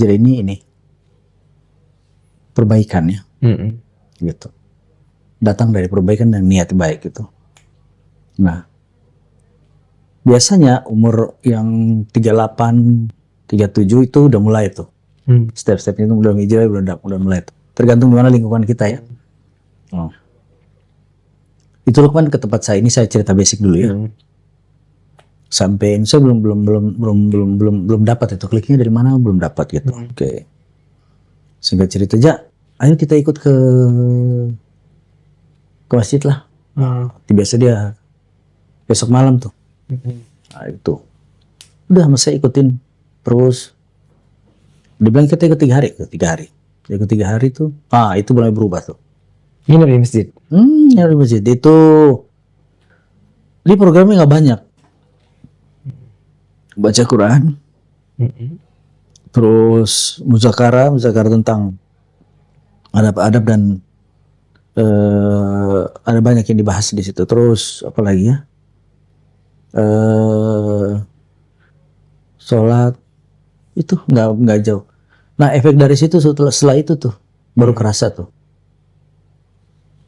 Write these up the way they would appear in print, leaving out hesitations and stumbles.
Jadi ini perbaikan ya, gitu. Datang dari perbaikan dan niat baik gitu. Nah, biasanya umur yang 38, 37 itu udah mulai tuh. Step-stepnya itu udah hijrah, udah mulai tuh. Tergantung gimana lingkungan kita ya. Itu kan ke tempat saya, ini saya cerita basic dulu ya. Sampai saya belum dapat itu kliknya dari mana, belum dapat gitu. Oke. Singkat cerita aja, ayo kita ikut ke masjid lah. Biasa dia besok malam tuh. Nah, itu udah saya ikutin terus. Dibilang kita ikut 3 hari, ikut 3 hari tuh. Itu mulai berubah tuh. Ini dari masjid. Dari masjid itu di programnya nggak banyak. Baca Quran, terus muzakara tentang adab-adab dan ada banyak yang dibahas di situ. Terus apa lagi ya? Sholat itu nggak jauh. Nah, efek dari situ setelah itu tuh baru kerasa tuh.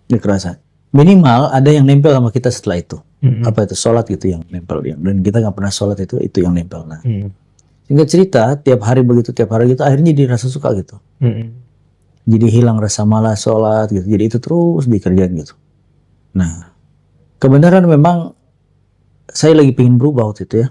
Ini kerasa. Minimal ada yang nempel sama kita setelah itu. Apa itu? Sholat gitu yang nempel. Dan kita nggak pernah sholat itu yang nempel. Nah, singkat cerita, tiap hari gitu, akhirnya jadi rasa suka gitu. Jadi hilang rasa malas sholat gitu. Jadi itu terus dikerjain gitu. Nah, kebenaran memang saya lagi pengen berubah waktu itu ya.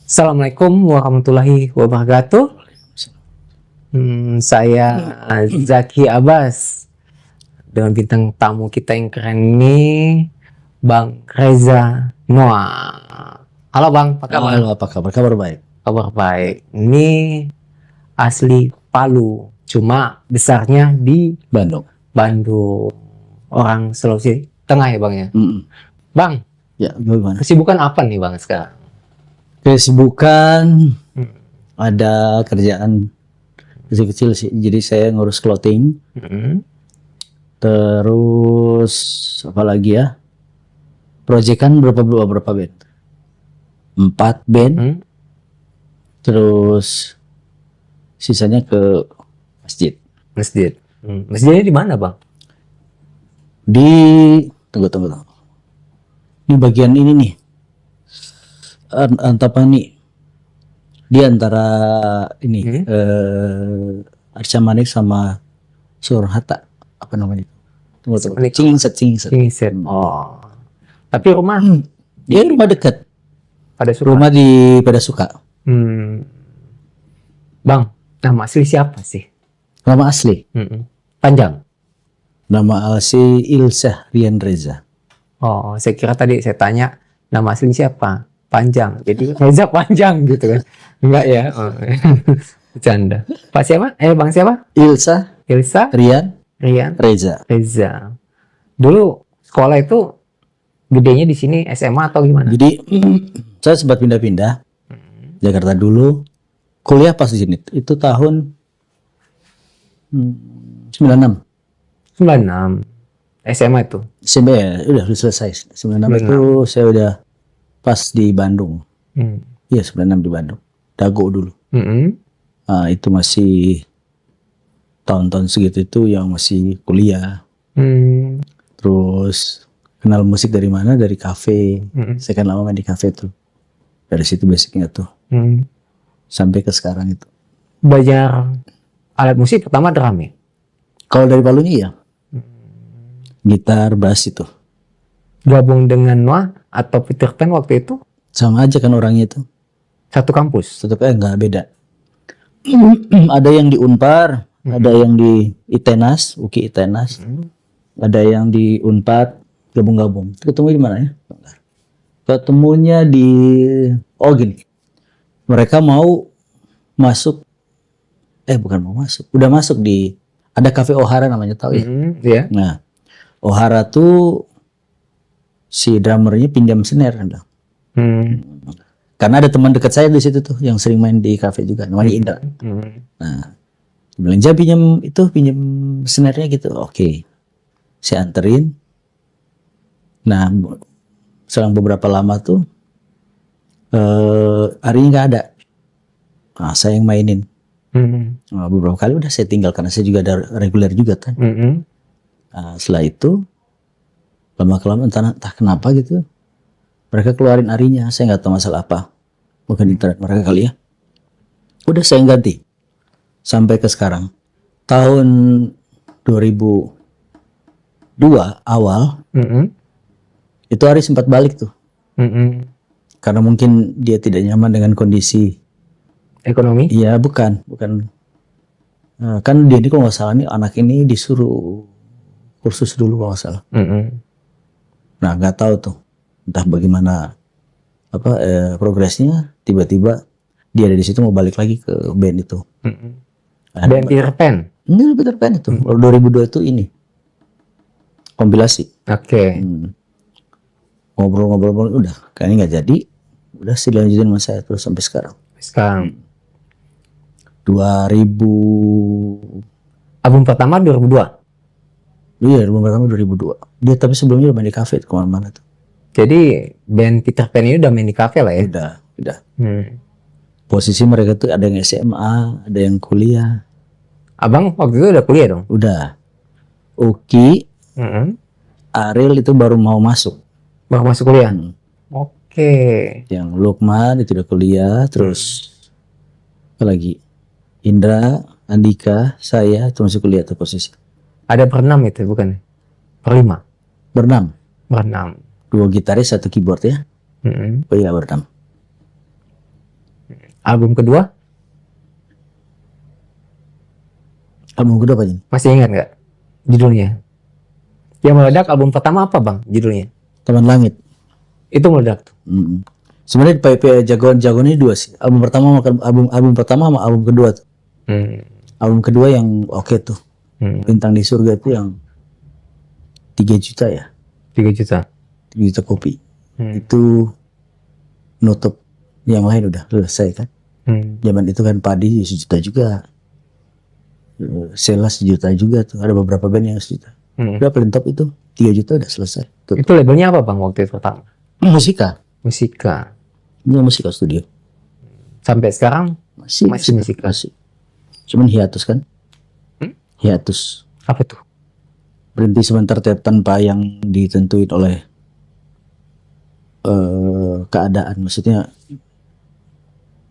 Assalamualaikum warahmatullahi wabarakatuh. Saya Zaki Abbas dengan bintang tamu kita yang keren ini, Bang Reza Noah. Halo Bang, apa kabar? Halo, apa kabar? Kabar baik. Kabar baik. Ini asli Palu, cuma besarnya di Bandung. Orang Sulawesi Tengah ya Bang ya? Bang, ya gimana? Kesibukan apa nih Bang sekarang? Kesibukan ada kerjaan kecil-kecil sih. Jadi saya ngurus clothing. Terus apa lagi ya? Proyekan berapa band? 4 band. Terus sisanya ke masjid. Masjidnya di mana Bang? Tunggu. Ini bagian ini nih. Antapani. Di antara ini Arca Manik sama Surhata, apa namanya? Tunggu. Cingset. Oh. Tapi rumah dia rumah dekat. Pada Suka. Rumah di Pada Suka. Bang, nama asli siapa sih? Nama asli? Panjang. Nama asli Ilsah Rian Reza. Oh, saya kira tadi saya tanya nama asli siapa? Panjang. Jadi Reza panjang gitu kan. Enggak ya? Oh. Bercanda. Pak siapa? Bang siapa? Ilsa Rian Reza. Dulu sekolah itu gedenya di sini SMA atau gimana? Jadi saya sempat pindah-pindah. Jakarta dulu. Kuliah pas di sini. Itu tahun 96. SMA itu? SMA ya, udah selesai. 96 itu saya udah pas di Bandung. Iya, 96 di Bandung. Dago dulu. Nah, itu masih tahun-tahun segitu itu yang masih kuliah. Terus kenal musik dari mana? Dari kafe. Saya kan lama main di kafe tuh. Dari situ basicnya tuh. Sampai ke sekarang itu. Belajar alat musik pertama drum ya? Kalau dari Palunya ya. Gitar, bass itu. Gabung dengan Noah atau Peter Pan waktu itu? Sama aja kan orangnya itu. Satu kampus? Enggak beda. Ada yang di Unpar, ada yang di ITENAS, UKI ITENAS. Ada yang di Unpad, gabung-gabung. Ketemu di mana ya? Ketemunya di gini. Mereka mau masuk bukan mau masuk. Udah masuk di ada Cafe Ohara namanya, tahu ya? Iya. Nah, Ohara tuh si drummernya pinjam snare kan. Karena ada teman dekat saya di situ tuh yang sering main di kafe juga, namanya Indra. Nah, bilang pinjam snare-nya gitu. Oke. Saya anterin. Nah, selang beberapa lama tuh Arinya nggak ada. Nah, saya yang mainin. Nah, beberapa kali udah saya tinggal karena saya juga ada reguler juga kan. Nah, setelah itu lama-kelamaan entah kenapa gitu mereka keluarin Arinya. Saya nggak tahu masalah apa. Mungkin internet mereka kali ya. Udah saya ganti sampai ke sekarang. Tahun 2002 awal itu Ari sempat balik tuh. Karena mungkin dia tidak nyaman dengan kondisi Ekonomi? iya, bukan. Kan dia ini kalau nggak salah nih anak ini disuruh kursus dulu kalau nggak salah. Nah, nggak tahu tuh entah bagaimana progresnya. Tiba-tiba dia ada di situ mau balik lagi ke band itu. Band Peter Pan? Ini Peter Pan itu. 2002 itu ini kompilasi. Oke. Ngobrol-ngobrol udah kayaknya nggak jadi. Udah sih dilanjutin sama saya terus sampai sekarang. Sekarang 2000 album pertama 2002. iya, album pertama 2002. Dia tapi sebelumnya udah main di kafe tuh kemana-mana tuh. Jadi band Peter Pan ini udah main di kafe lah ya? Udah. Posisi mereka tuh ada yang SMA, ada yang kuliah. Abang waktu itu udah kuliah dong? Udah. Uki, Ariel itu baru mau masuk. Baru masuk kuliah? Oke. Yang Lukman itu udah kuliah, terus apa lagi? Indra, Andika, saya itu masih kuliah tuh posisi. Ada berenam itu bukan? Berlima? Berenam. Berenam. 2 gitaris, 1 keyboard ya. Oh iya, berenam. Album kedua? Album kedua apa ini? Masih ingat nggak judulnya? Yang meledak album pertama apa bang judulnya? Taman Langit. Itu meledak tuh. Sebenarnya jagoan ini 2 sih. Album pertama sama album kedua tuh. Album kedua yang oke tuh. Bintang di Surga itu yang 3 juta ya. 3 juta. 3 juta kopi. Itu nutup. Yang lain udah selesai kan. Zaman itu kan Padi 1 juta juga. Sela 1 juta juga tuh. Ada beberapa band yang 1 juta. Udah paling top itu 3 juta udah selesai. Tutup. Itu labelnya apa bang waktu itu pertama? Musika. Musika. Ini Musika Studio. Sampai sekarang Masih Musika. Masih. Cuman hiatus kan. Hiatus. Apa tuh? Berhenti sebentar tanpa yang ditentuin oleh keadaan. Maksudnya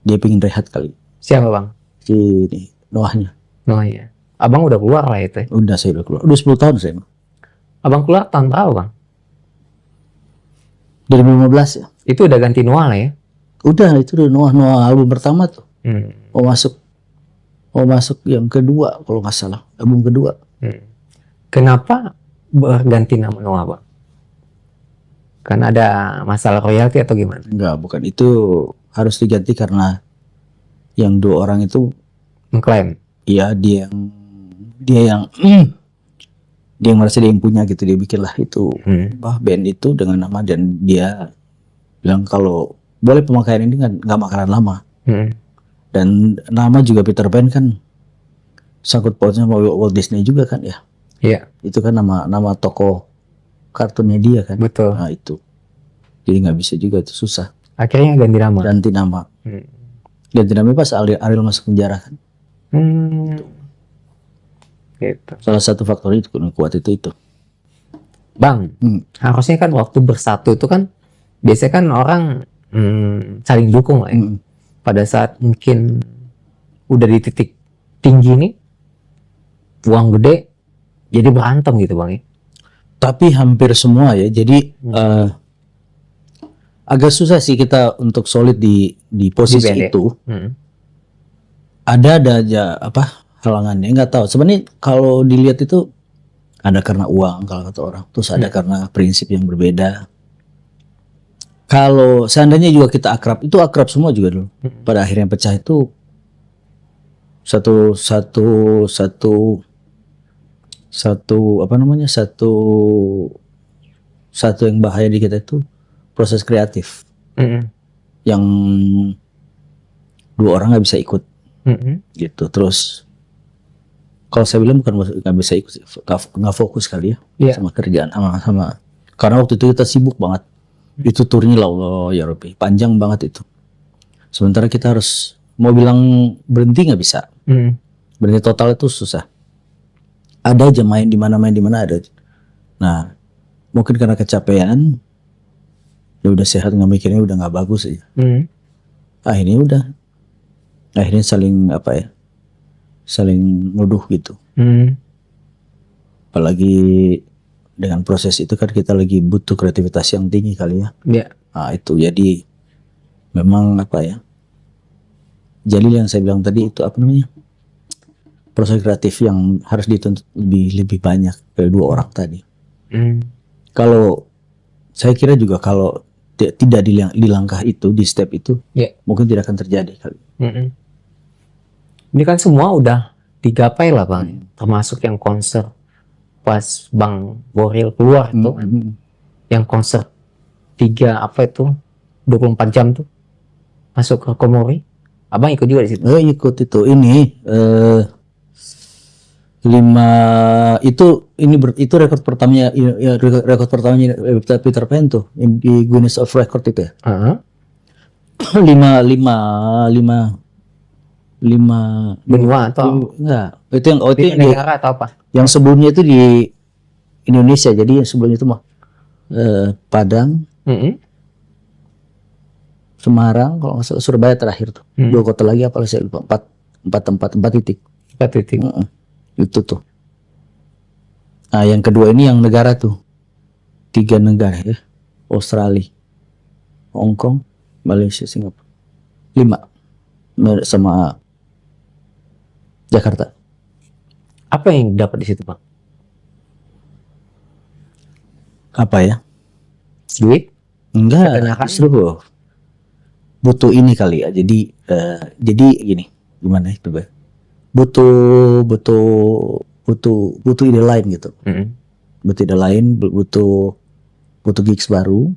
dia pingin rehat kali. Siapa bang? Si ini, Noahnya. Oh iya. Abang udah keluar lah itu ya? Udah saya udah keluar. Udah 10 tahun saya. Abang keluar tahun berapa bang? 2015 ya. Itu udah ganti Noah lah ya? Udah itu udah Noah album pertama tuh. Mau masuk yang kedua kalau nggak salah. Album kedua. Kenapa berganti nama Noah bang? Karena ada masalah royalti atau gimana? Enggak, bukan. Itu harus diganti karena yang 2 orang itu Mengklaim? iya dia yang merasa dia yang punya gitu. Dia bikinlah itu band itu dengan nama dan dia bilang kalau boleh pemakaian ini nggak makanan lama. Dan nama juga Peter Pan kan sangkut pautnya sama Walt Disney juga kan ya. Iya. Itu kan nama tokoh kartunnya dia kan. Betul. Nah itu. Jadi nggak bisa juga, itu susah. Akhirnya ganti nama. Ganti nama. Ganti nama pas Ariel masuk penjara kan. Gitu. Salah satu faktor itu kuat itu. Bang, harusnya kan waktu bersatu itu kan biasanya kan orang saling dukung lah ya. Pada saat mungkin udah di titik tinggi nih, uang gede, jadi berantem gitu bang ya. Tapi hampir semua ya. Jadi agak susah sih kita untuk solid di posisi Di band, itu. Ada aja halangannya, nggak tahu. Sebenarnya kalau dilihat itu ada karena uang kalau kata orang, terus ada karena prinsip yang berbeda. Kalau seandainya juga kita akrab, itu akrab semua juga dulu. Pada akhirnya pecah itu satu yang bahaya di kita itu proses kreatif yang 2 orang nggak bisa ikut gitu. Terus kalau saya bilang bukan nggak bisa ikut, nggak fokus kali ya sama kerjaan sama karena waktu itu kita sibuk banget Itu turnya lah Allah ya Rabbi, panjang banget itu. Sementara kita harus mau bilang berhenti nggak bisa. Berhenti total itu susah. Ada aja main di mana ada. Nah, mungkin karena kecapean, ya udah sehat nggak mikirnya udah nggak bagus aja. Akhirnya saling saling nuduh gitu. Apalagi dengan proses itu kan kita lagi butuh kreativitas yang tinggi kali ya. Nah, itu jadi memang Jalil yang saya bilang tadi itu proses kreatif yang harus dituntut lebih banyak dari 2 orang tadi. Kalau saya kira juga kalau tidak di langkah itu, di step itu, mungkin tidak akan terjadi kali. Ini kan semua udah digapai lah Bang, termasuk yang konser pas Bang Boril keluar tuh, yang konser 24 jam tuh masuk ke Komori. Abang ikut juga di situ? Ikut itu. Itu rekor pertamanya, rekor pertamanya Peter Pan tuh di Guinness of Record itu ya. 5 benua atau enggak, itu yang itu negara atau apa? Yang sebelumnya itu di Indonesia, jadi yang sebelumnya itu Padang, Semarang, kalau nggak salah Surabaya terakhir tuh. 2 kota lagi apa saya lupa, 4 titik. Itu tuh. Nah, yang kedua ini yang negara tuh 3 negara ya, Australia, Hong Kong, Malaysia, Singapura, 5 sama Jakarta. Apa yang dapat di situ Bang? Apa ya? Duit? Enggak, justru butuh ini kali ya. Jadi gini, gimana itu Bang? Butuh ide lain gitu. Butuh ide lain, butuh gigs baru.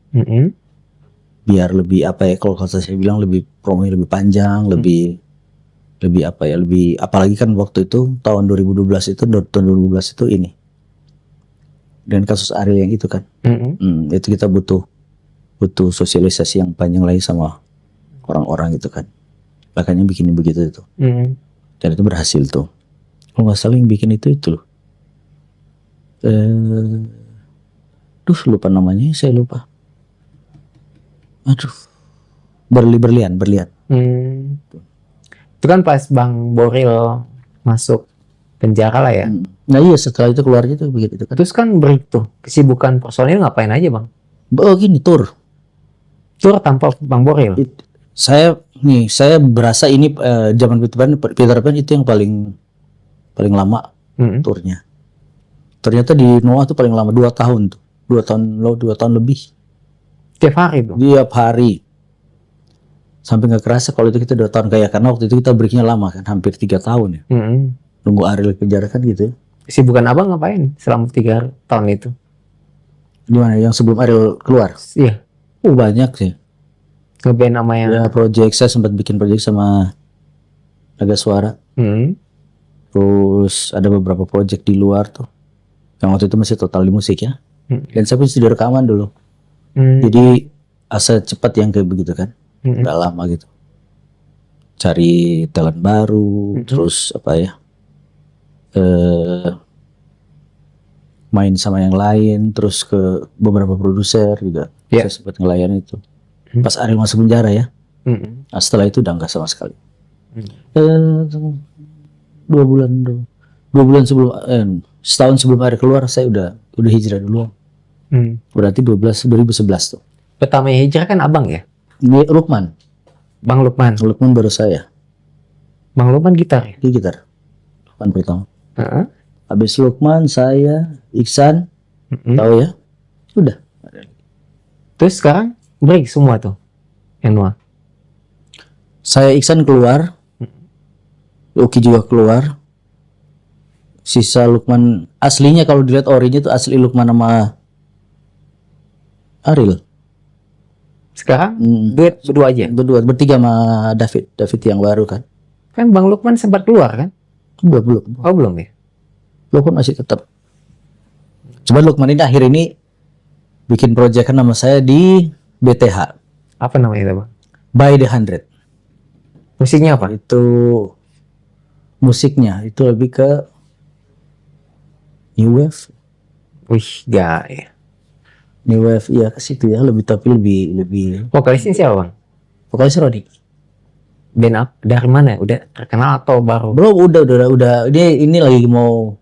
Biar lebih kalau saya bilang lebih promonya lebih panjang, lebih apalagi kan waktu itu tahun 2012 itu ini. Dan kasus Ariel yang itu kan. Itu kita butuh sosialisasi yang panjang lagi sama orang-orang gitu kan. Makanya bikin begitu itu. Dan itu berhasil tuh. Kalau nggak salah yang bikin itu loh. Lupa namanya, saya lupa. Aduh. Berlian. Itu kan pas Bang Boril masuk penjara lah ya. Nah iya, setelah itu keluar gitu begitu kan. Terus kan begitu kesibukan personil ngapain aja Bang? Gini, tur Tanpa Bang Boril. Saya berasa ini zaman Peter Pan itu yang paling lama turnya. Ternyata di Noah tuh paling lama 2 tahun tuh. 2 tahun lebih. Tiap hari tuh. Tiap hari. Sampai nggak kerasa kalau itu kita 2 tahun karena waktu itu kita breaknya lama kan, hampir 3 tahun ya. Nunggu Ariel kejar kan gitu. Kesibukan Abang ngapain selama 3 tahun itu? Gimana yang sebelum Ariel keluar? Iya. Banyak sih. Ngeband sama yang project, saya sempat bikin project sama Naga Suara. Terus ada beberapa project di luar tuh. Yang waktu itu masih total di musik ya. Dan saya pun studio rekaman dulu. Jadi asa cepat yang kayak begitu kan. Udah lama gitu. Cari talent baru, terus main sama yang lain, terus ke beberapa produser juga. Saya sempat ngelayan itu. Pas Ariel masuk penjara ya. Nah, setelah itu udah enggak sama sekali. 2 bulan sebelum setahun sebelum Ariel keluar saya udah hijrah dulu. Berarti 2011 tuh. Pertama hijrah kan Abang ya? Ini Lukman. Bang Lukman. Lukman baru saya. Bang Lukman gitar ya? Dia gitar. Lukman pertama. Habis Lukman, saya, Iksan, tahu ya? Udah. Terus sekarang break semua tuh yang Noah. Saya Iksan keluar, Uki juga keluar. Sisa Lukman aslinya kalau dilihat orinya tuh asli Lukman sama Ariel. Sekarang duet berdua aja. Bertiga sama David yang baru kan. Kan Bang Lukman sempat keluar kan? Belum. Oh belum ya? Lukman masih tetap. Coba Lukman ini akhir ini bikin project kan nama saya di BTH, Apa namanya itu, Bang? By the 100. Musiknya apa? Itu musiknya itu lebih ke new wave, Wih, gak ya. new wave ya ke situ ya, lebih tapi lebih Vokalisnya siapa, Bang? vokalis Rodi. Band up dari mana? Udah terkenal atau baru? Bro, udah. Ini lagi mau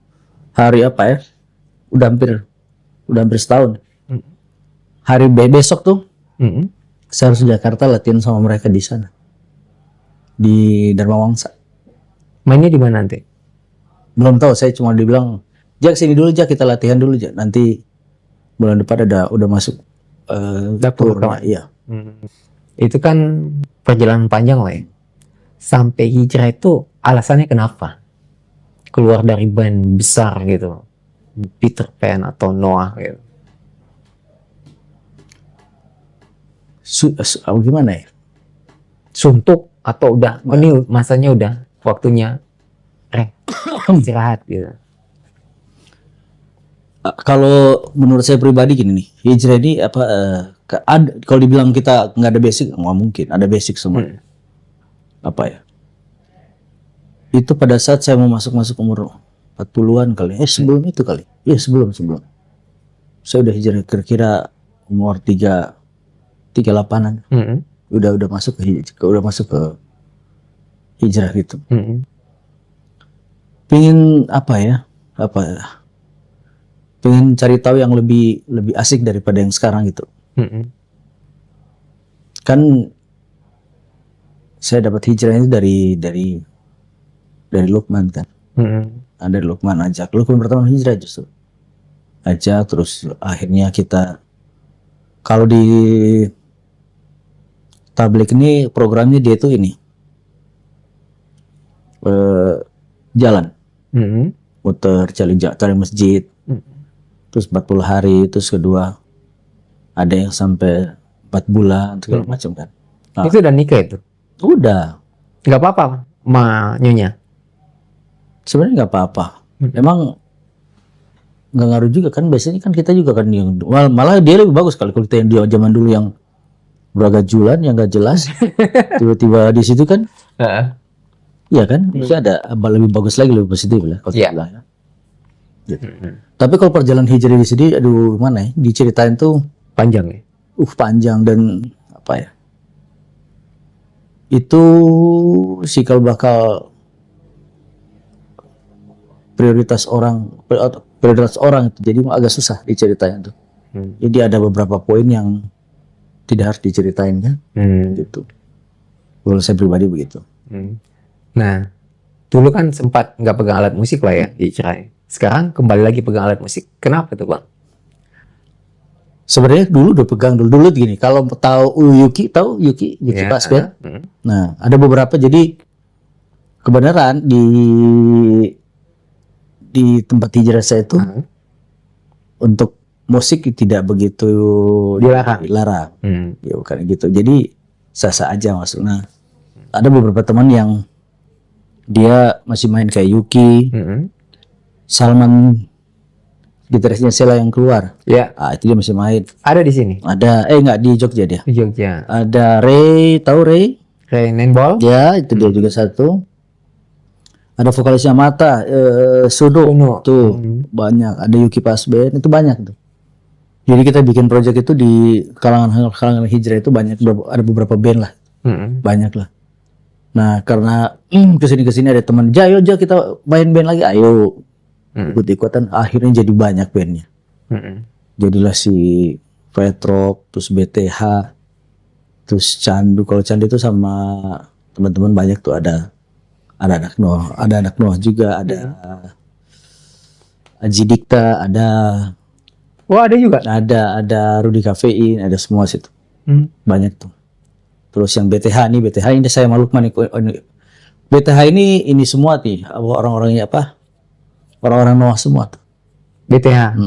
hari apa ya? Udah hampir setahun. Hmm. Hari besok tuh Mm-mm. saya harus ke Jakarta latihan sama mereka di sana. Di Dharma Wangsa. Mainnya di mana nanti? Belum tahu, saya cuma dibilang, "Jak sini dulu, Jak, kita latihan dulu, Jak. Nanti bulan depan udah masuk Dapur turnya." rekaman. Iya. Itu kan perjalanan panjang lah ya. Sampai hijrah itu alasannya kenapa? Keluar dari band besar gitu. Peter Pan atau Noah gitu. Gimana ya? Suntuk atau udah oh ini masanya udah waktunya istirahat gitu. Kalau menurut saya pribadi gini nih, hijrah ini apa? Kalau dibilang kita nggak ada basic, nggak mungkin. Ada basic semua. Apa ya? Itu pada saat saya mau masuk umur 40-an kali. Sebelum itu kali. Iya, sebelum. Saya udah hijrah kira-kira umur 38-an. Udah masuk ke hijrah gitu. Pengen apa ya? Pengen cari tahu yang lebih asik daripada yang sekarang gitu. Kan saya dapat hijrahnya dari Lukman kan. Dari Lukman ajak. Lukman pertama hijrah justru. Ajak terus akhirnya kita kalau di tablik ini programnya dia tuh ini jalan. Muter cari masjid. Terus 40 hari, terus kedua ada yang sampai 4 bulan segala macam kan. Nah, Itu udah nikah itu? udah. Nggak apa-apa ma nyonya. Sebenarnya nggak apa-apa. Emang nggak ngaruh juga kan, biasanya kan kita juga kan yang malah dia lebih bagus kalau kita yang dia zaman dulu yang beragajulan yang nggak jelas tiba-tiba di situ kan. Iya kan, maksudnya ada lebih bagus lagi, lebih positif lah kalau Iya. dibilang ya. Gitu. Tapi kalau perjalanan hijrah di sini, aduh mana ya, diceritain tuh Panjang ya? panjang dan apa ya, itu cikal bakal prioritas orang itu, jadi agak susah diceritain tuh. Jadi ada beberapa poin yang tidak harus diceritain kan, gitu. Kalau saya pribadi begitu. Nah, dulu kan sempat nggak pegang alat musik lah ya hijrah. Sekarang kembali lagi pegang alat musik. Kenapa tuh, Bang? Sebenarnya dulu udah pegang dulu gini. Kalau tahu Yuki Ya, Pasben. Nah, ada beberapa, jadi kebenaran di tempat hijrah saya itu untuk musik tidak begitu dilarang. Ya bukan gitu. Jadi sah-sah aja maksudnya. Ada beberapa teman yang dia masih main kayak Yuki, Salman, gitarisnya Sela yang keluar. Ya, Itu dia masih main. ada di sini. Ada enggak di Jogja dia. Di Jogja. Ada Ray, tahu Ray? Ray Nenbol. Ya, itu dia juga satu. Ada vokalisnya Mata, Sudo, tuh banyak. Ada Yuki Pasben, itu banyak tuh. Jadi kita bikin project itu di kalangan hijrah itu banyak, ada beberapa band lah, banyak lah. Nah karena kesini ada teman, ayo kita main band lagi, ayo ikut-ikutan. Akhirnya jadi banyak bandnya. Jadilah si Petrok, terus BTH, terus Candu. Kalau Candu itu sama teman-teman banyak tuh, ada anak Noah juga, ada Aji Dikta, ada ada juga. Ada Rudi Kafein, ada semua situ. Banyak tuh. Terus yang BTH ini saya malu nih. BTH ini semua nih orang-orangnya apa? Orang-orang Noah semua tuh. BTH.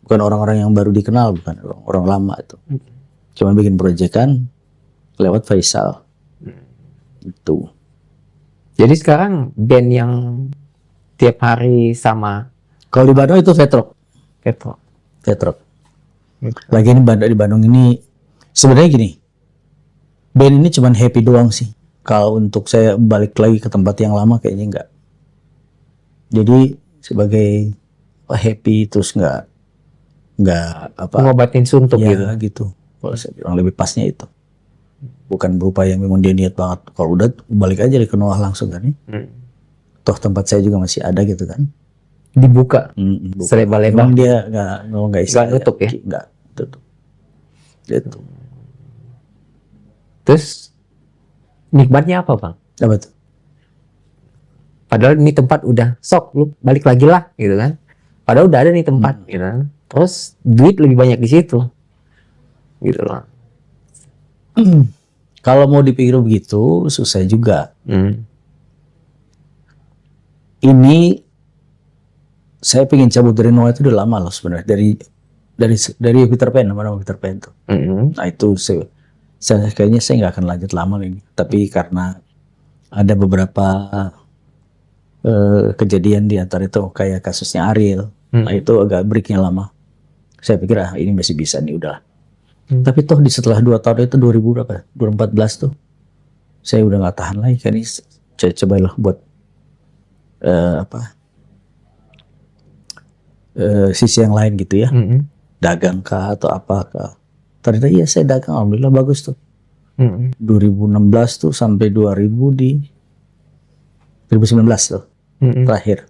Bukan orang-orang yang baru dikenal, bukan orang lama itu. Cuma bikin proyekan lewat Faisal. Itu. Jadi sekarang band yang tiap hari sama Kalau di Bandung itu Petrok. Petrok. Lagi ini di Bandung ini Sebenarnya gini, band ini cuman happy doang sih. Kalau untuk saya balik lagi ke tempat yang lama kayaknya enggak. Jadi sebagai happy terus nggak apa Ngobatin suntuk ya gitu. gitu. Kalau saya bilang lebih pasnya itu. Bukan berupa yang memang dia niat banget. Kalau udah balik aja ke Noah langsung kan. Toh tempat saya juga masih ada gitu kan. Dibuka Bukan. selebar-lebar. Memang dia nggak istilahnya, nutup ya? nggak tutup. Gitu. Terus nikmatnya apa bang? Apa tuh? Padahal ini tempat udah sok lu balik lagi lah gitu kan. Padahal udah ada nih tempat gitu kan. Terus duit lebih banyak di situ. Gitu loh. Kalau mau dipikir begitu susah juga. Ini saya pengen cabut dari Noah itu udah lama loh sebenarnya, dari Peter Pan, nama Peter Pan tuh. Nah itu saya kayaknya saya nggak akan lanjut lama ini, tapi karena ada beberapa kejadian di antara itu kayak kasusnya Ariel, nah itu agak breaknya lama. Saya pikir ini masih bisa nih udah. Tapi toh di setelah 2 tahun itu 2000 berapa? 2014 tuh saya udah nggak tahan lagi kan, ini saya cobalah buat sisi yang lain gitu ya, dagang kah atau apakah. Ternyata iya saya dagang, alhamdulillah bagus tuh. 2016 tuh sampai 2019 tuh terakhir.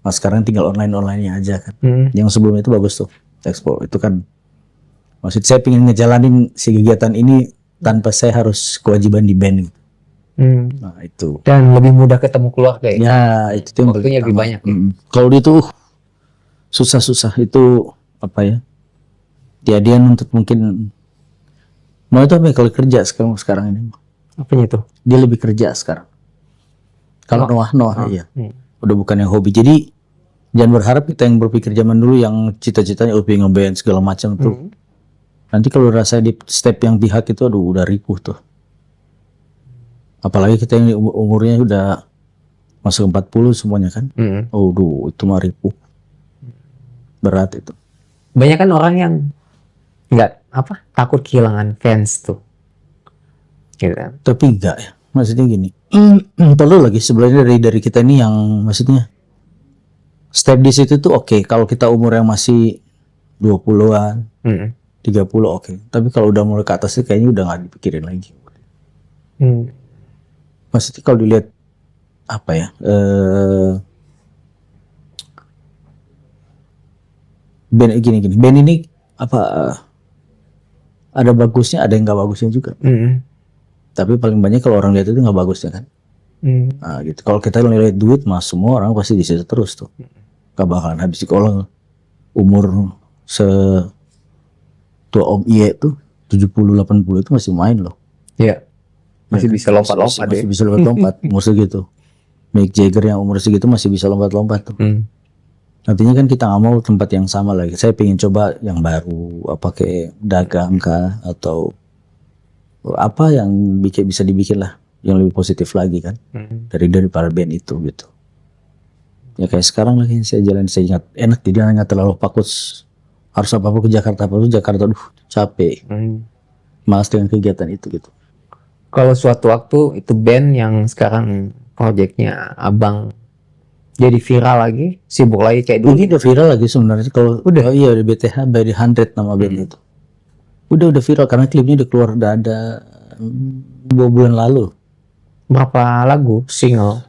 Nah sekarang tinggal online-onlinenya aja kan. Yang sebelumnya itu bagus tuh Expo itu kan. Maksud saya pengen ngejalanin si kegiatan ini tanpa saya harus kewajiban di band gitu. Nah itu. Dan lebih mudah ketemu keluarga ya. Ya itu tuh yang Waktunya lebih banyak ya. Kalau itu susah-susah itu apa ya? Dia nuntut mungkin. Mau itu apa ya kalau kerja sekarang ini? Apanya itu? Dia lebih kerja sekarang. Kalau Noah iya. Udah bukan yang hobi. Jadi jangan berharap kita yang berpikir zaman dulu yang cita-citanya pengen ngeband segala macam tuh. Nanti kalau rasa di step yang pihak itu aduh udah ripuh tuh. Apalagi kita yang umurnya udah masuk 40 semuanya kan. Aduh itu mah ripuh. Berat itu. Banyak kan orang yang takut kehilangan fans tuh. Gitu kan. Tapi enggak ya. Maksudnya gini. Perlu lagi sebenarnya dari kita ini yang maksudnya step di situ tuh oke. Kalau kita umur yang masih 20-an, 30 oke. Tapi kalau udah mulai ke atas itu kayaknya udah nggak dipikirin lagi. Maksudnya kalau dilihat apa ya? Band gini. Band ini apa? Ada bagusnya, ada yang nggak bagusnya juga. Tapi paling banyak kalau orang lihat itu nggak bagusnya kan. Nah, gitu. Kalau kita lihat duit, mas semua orang pasti di situ terus tuh. Gak bakalan habis. Kalau umur tua Om Iye tuh 70-80 itu masih main loh. Iya. Masih bisa lompat-lompat masih bisa lompat-lompat. Umur segitu. Mick Jagger yang umur segitu masih bisa lompat-lompat tuh. Nantinya kan kita nggak mau tempat yang sama lagi. Saya pengen coba yang baru, apa kayak dagang kah atau apa yang bisa dibikin lah yang lebih positif lagi kan dari para band itu gitu. Ya kayak sekarang lagi saya jalan, saya ingat enak, jadi nggak terlalu fokus harus apa-apa ke Jakarta, capek, malas dengan kegiatan itu gitu. Kalau suatu waktu itu band yang sekarang proyeknya abang jadi viral lagi, sibuk lagi kayak dulu. Ini udah viral lagi sebenarnya kalau udah. Iya di BTH by the 100 nama band itu. Udah viral karena klipnya udah keluar, udah ada 2 bulan lalu. Berapa lagu? Single?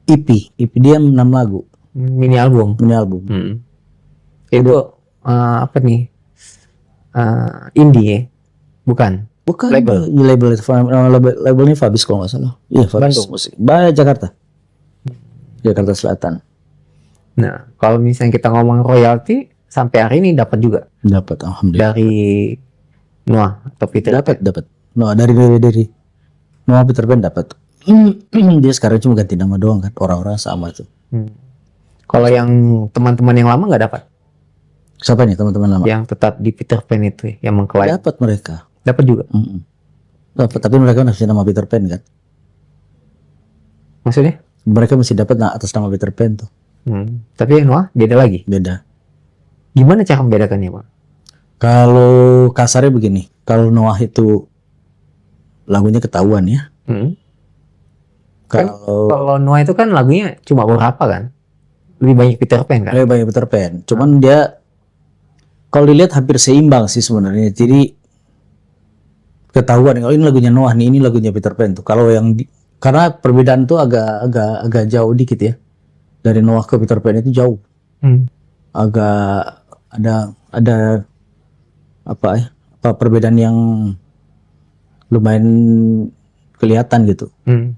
EP dia 6 lagu. Mini album? Mini album. Itu apa nih? Indie ya? Bukan? Bukan. Labelnya Fabis kalau nggak salah. Iya Fabis musik. Jakarta. Jakarta Selatan. Nah, kalau misalnya kita ngomong royalti sampai hari ini dapat juga? Dapat, alhamdulillah. Dari Noah atau Peter? Dapat. Noah dari Noah Peter Pan dapat. Dia sekarang cuma ganti nama doang kan, orang-orang sama tuh. Kalau yang teman-teman yang lama nggak dapat? Siapa nih teman-teman lama? Yang tetap di Peter Pan itu yang mengklaim? Dapat mereka. Dapat juga? Dapat, tapi mereka masih nama Peter Pan kan? Maksudnya? Mereka masih dapat atas nama Peter Pan tuh. Tapi yang Noah beda lagi? Beda. Gimana cara membedakannya Pak? Kalau kasarnya begini, Kalau Noah itu lagunya ketahuan ya. Kan Kalau kalau Noah itu kan lagunya cuma beberapa kan, lebih banyak Peter Pan kan. lebih banyak Peter Pan. Cuman dia kalau dilihat hampir seimbang sih sebenarnya. Jadi ketahuan kalau ini lagunya Noah nih, ini lagunya Peter Pan tuh. Kalau yang karena perbedaan tuh agak jauh dikit ya. Dari Noah ke Peter Pan itu jauh. Agak ada apa ya? Apa perbedaan yang lumayan kelihatan gitu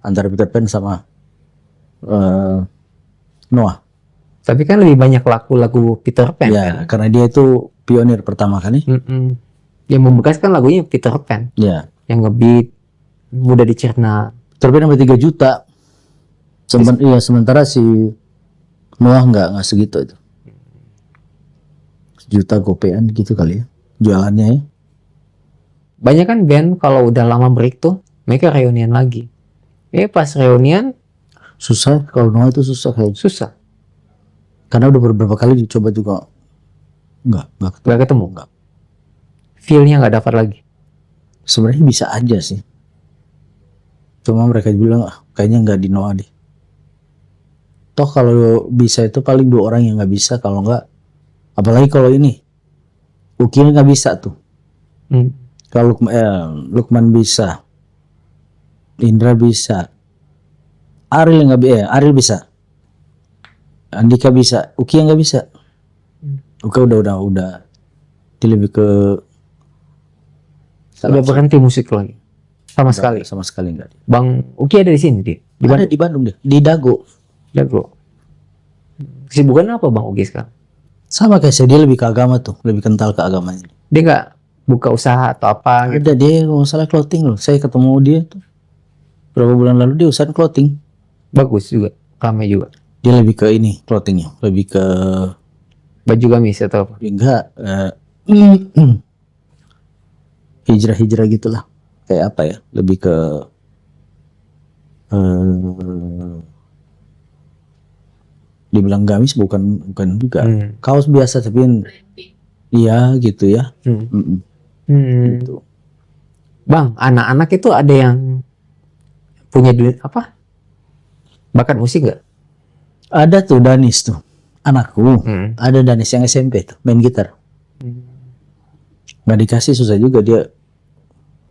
antara Peter Pan sama Noah. Tapi kan lebih banyak lagu-lagu Peter Pan kan. Ya, karena dia itu pionir pertama kan ya. Yang membekas kan lagunya Peter Pan. Ya. Yang ngebeat, mudah dicerna. Peter Pan sampai 3 juta. Sementara si Noah nggak segitu itu. Sejuta gopean gitu kali ya jualannya ya. Banyak kan band kalau udah lama break tuh mereka reunian lagi. Pas reunian Susah kalau Noah itu susah kayak susah, karena udah beberapa kali dicoba juga nggak ketemu. Feel-nya nggak dapat lagi. Sebenarnya bisa aja sih, cuma mereka bilang kayaknya nggak di Noah deh. Toh kalau bisa itu paling 2 orang yang nggak bisa, kalau nggak, apalagi kalau ini Uki nggak bisa tuh. Kalau Lukman bisa, Indra bisa, Ariel bisa, Andika bisa, Uki yang nggak bisa. Uki udah dia lebih ke Udah berhenti musik lagi sama sekali. Sama sekali enggak. Bang Uki ada di sini dia. Ada di Bandung dia, di Dago. Kesibukan apa Bang Uki sekarang? Sama kayak saya, dia lebih ke agama tuh, lebih kental ke agamanya. Dia nggak buka usaha atau apa gitu? Ada, dia kalau salah clothing loh. Saya ketemu dia tuh berapa bulan lalu, dia usaha clothing. Bagus juga, ramai juga. Dia lebih ke ini clothingnya, lebih ke Baju gamis atau apa? enggak hijrah gitulah, kayak apa ya, lebih ke dibilang gamis bukan juga, kaos biasa tapi iya gitu ya. Gitu. Bang, anak-anak itu ada yang punya bakat musik nggak? Ada tuh Danis tuh anakku, ada Danis yang SMP tuh main gitar. Nggak dikasih, susah juga dia.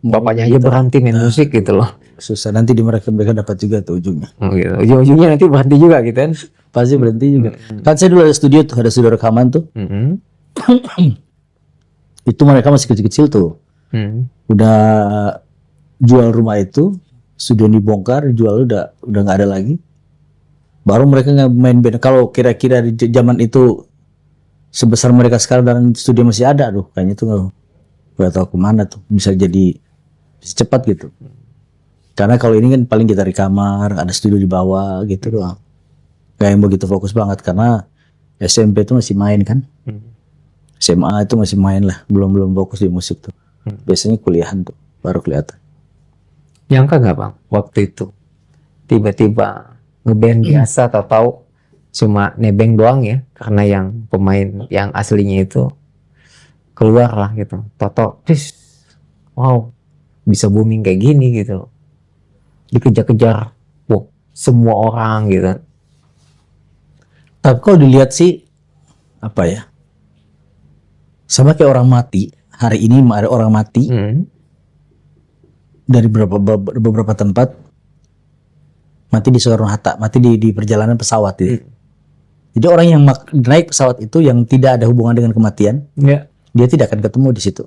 Bapaknya aja berhenti main musik gitu loh. Susah, nanti di mereka dapat juga tuh ujungnya. Gitu. Ujung-ujungnya nanti berhenti juga gitu kan? Pasti berhenti juga. Kan saya dulu ada studio rekaman tuh. Itu mereka masih kecil-kecil tuh. Udah jual rumah itu, studio dibongkar, jual udah nggak ada lagi. Baru mereka nggak main band. Kalau kira-kira di zaman itu sebesar mereka sekarang dan studio masih ada, aduh kayaknya tuh nggak tahu kemana tuh, bisa cepat gitu. Karena kalau ini kan paling kita di kamar, ada studio di bawah gitu doang. Gak yang begitu fokus banget, karena SMP itu masih main kan. SMA itu masih main lah, belum fokus di musik tuh. Biasanya kuliahan tuh baru kelihatan. Nyangka nggak Bang waktu itu tiba-tiba ngeband biasa, tahu cuma nebeng doang ya, karena yang pemain yang aslinya itu keluar lah gitu. Toto, wow, bisa booming kayak gini gitu. Dikejar-kejar, wow, semua orang gitu. Tapi kalau dilihat sih apa ya, sama kayak orang mati. Hari ini ada orang mati dari beberapa tempat, mati di Soekarno-Hatta, mati di perjalanan pesawat itu. Jadi orang yang naik pesawat itu yang tidak ada hubungan dengan kematian, dia tidak akan ketemu di situ.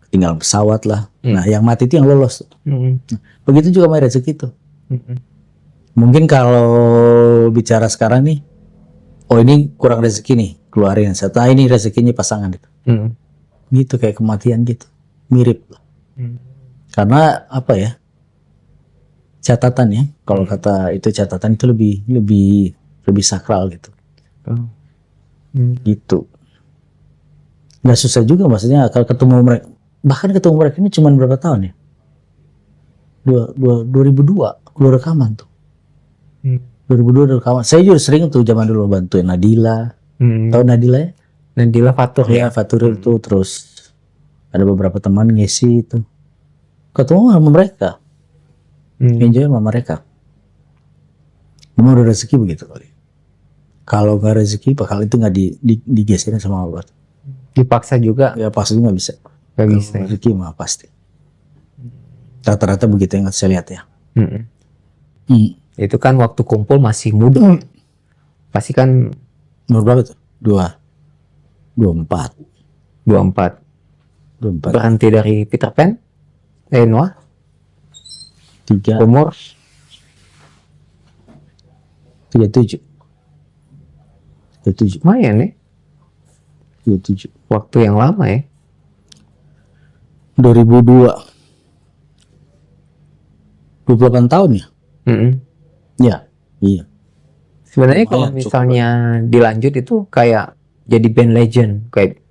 Ketinggalan pesawat lah. Nah, yang mati itu yang lolos. Begitu juga sama rezeki itu. Mungkin kalau bicara sekarang nih, oh ini kurang rezeki nih, keluarin. Setelah ini rezekinya pasangan itu. Gitu kayak kematian gitu, mirip lah. Karena apa ya? Catatan ya, kalau kata itu catatan itu lebih sakral gitu. Gitu. Nggak susah juga maksudnya kalau ketemu mereka. Bahkan ketemu mereka ini cuma berapa tahun ya? 2002 keluar rekaman tuh. 2002 rekaman. Saya juga sering tuh zaman dulu bantuin Nadila. Tahu Nadila ya? Nadila Fatur ya? Fatur itu terus Ada beberapa teman ngisi itu. Ketemu sama mereka, enjoy sama mereka. Memang udah rezeki begitu kali. Kalau nggak rezeki, bakal itu nggak digeserin sama Allah. Dipaksa juga Ya pasti nggak bisa. nggak Kalau bisa. rezeki mah pasti. Rata-rata begitu yang saya lihat ya. Itu kan waktu kumpul masih muda. Pasti kan Umur berapa tuh? 24. 24. Berhenti dari Peter Pan? Noah? 3, Umur 37. 37. lumayan nih. 37. Waktu yang lama ya. 2002. 28 tahun ya? Ya, iya. Sebenarnya Lumayan, kalau cukup. misalnya dilanjut itu kayak jadi band legend, kayak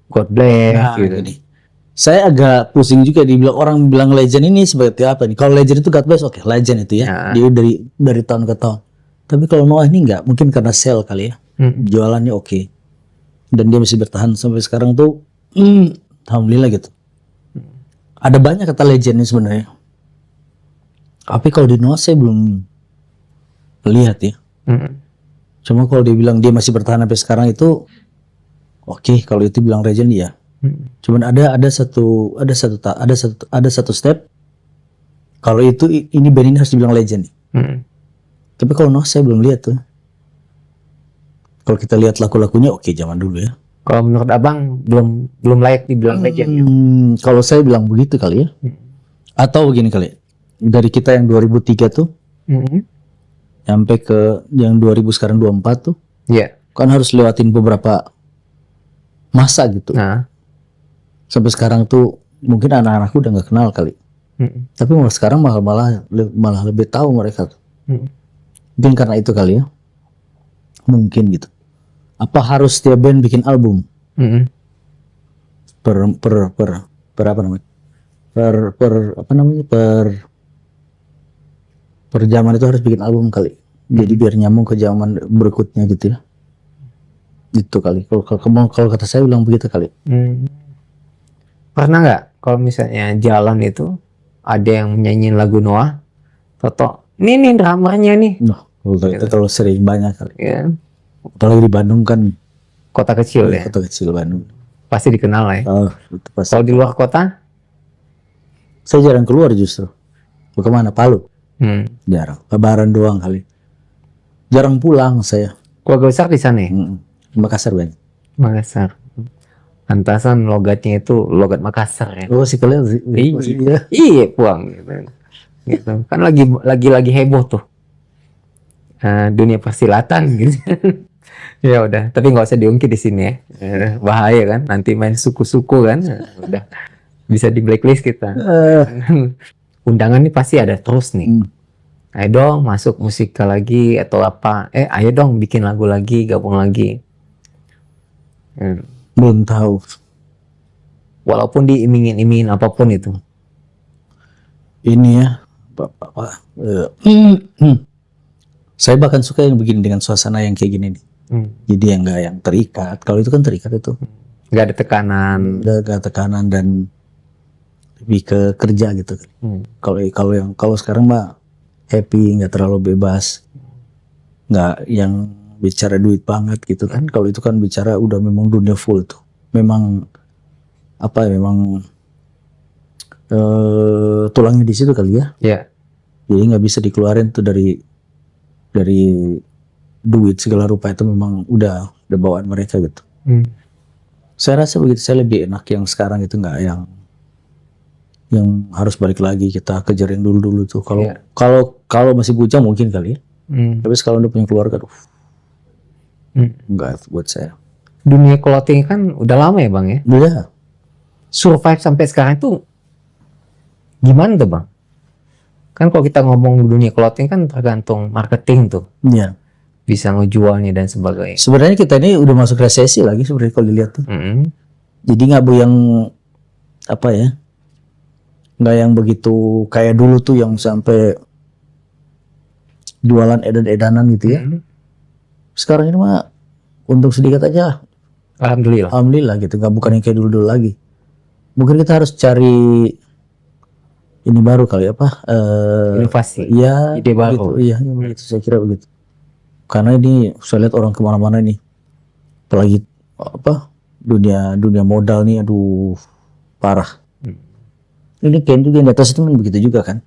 God Bless Nah, gitu. gini. Saya agak pusing juga dibilang orang bilang legend ini seperti apa nih? Kalau legend itu God Bless, oke, legend itu ya. Ya. Dia dari tahun ke tahun. Tapi kalau Noah ini enggak, mungkin karena sell kali ya. Jualannya oke. Dan dia masih bertahan sampai sekarang tuh alhamdulillah gitu. Ada banyak kata legendnya sebenarnya. Tapi kalau di Noah saya belum lihat ya. Cuma kalau dia bilang dia masih bertahan sampai sekarang itu oke, kalau itu bilang legend ya. Cuman ada satu step. Kalau itu ini band ini harus dibilang legend. Tapi kalau Noah saya belum lihat tuh. Kalau kita lihat lagu-lagunya oke zaman dulu ya. Kalau menurut abang belum layak dibilang legend. Kalau saya bilang begitu kali ya. Atau begini kali. Dari kita yang 2003 tuh sampai ke yang 2000 sekarang 24 tuh. Iya. Kan harus lewatin beberapa masa gitu. Nah. Sampai sekarang tuh mungkin anak-anakku udah nggak kenal kali. Tapi malah sekarang malah lebih tahu mereka tuh. Mungkin karena itu kali ya. Mungkin gitu. Apa harus setiap band bikin album? Per apa namanya? Per zaman itu harus bikin album kali. Jadi biar nyambung ke zaman berikutnya gitu ya. Itu kali. Kalau kata saya bilang begitu kali. Pernah nggak kalau misalnya jalan itu ada yang nyanyiin lagu Noah, Toto, nih drummernya nih. Noh, itu terlalu sering banyak kali. Ya. Apalagi di Bandung kan Kota kecil ya. kota kecil Bandung. Pasti dikenal lah ya. Oh, itu pasti. Kalau di luar kota? Saya jarang keluar justru. Kemana? Palu? Jarang. Lebaran doang kali. Jarang pulang saya. Keluarga besar di sana ya? Makassar banyak. Makassar. Antasan logatnya itu logat Makassar ya. Oh, sih kalian sih. Iya. Iya, puang gitu. Kan lagi heboh tuh. Dunia persilatan gitu. Ya udah, tapi nggak usah diungkit di sini ya. Bahaya kan, nanti main suku-suku kan. Udah bisa di blacklist kita. Undangan nih pasti ada terus nih. Ayo dong masuk musikal lagi atau apa? Ayo dong bikin lagu lagi, gabung lagi. Belum tahu. Walaupun diiming-imingin apapun itu. Ini ya, saya bahkan suka yang begini dengan suasana yang kayak gini nih. Jadi yang nggak yang terikat. Kalau itu kan terikat itu. Nggak ada tekanan. Nggak ada tekanan dan lebih ke kerja gitu. Kalau sekarang mah happy, nggak terlalu bebas, nggak yang bicara duit banget gitu kan. Kalau itu kan bicara udah memang dunia full tuh. Memang apa ya? Memang tulangnya di situ kali ya. Ya. Jadi nggak bisa dikeluarin tuh dari duit segala rupa, itu memang udah bawaan mereka gitu. Saya rasa begitu. Saya lebih enak yang sekarang itu, nggak yang harus balik lagi kita kejarin dulu tuh. Kalau masih bujang mungkin kali ya. Tapi sekarang udah punya keluarga tuh. Enggak buat saya. Dunia clothing kan udah lama ya bang ya. Udah. Survive sampai sekarang itu gimana tuh bang? Kan kalau kita ngomong dunia clothing kan tergantung marketing tuh. Iya. Bisa ngejualnya dan sebagainya. Sebenarnya kita ini udah masuk resesi lagi sebenarnya kalau dilihat tuh. Jadi nggak yang apa ya? Nggak yang begitu kayak dulu tuh yang sampai jualan edan-edanan gitu ya. Sekarang ini mah untung sedikit aja. Alhamdulillah. Alhamdulillah gitu. Nggak bukan yang kayak dulu-dulu lagi. Mungkin kita harus cari ini baru kali apa? Inovasi, Ya, ide baru. Iya, begitu saya kira begitu. Karena ini saya lihat orang kemana-mana nih, apalagi apa dunia modal nih, aduh parah. Ini Ken juga di atas itu begitu juga kan,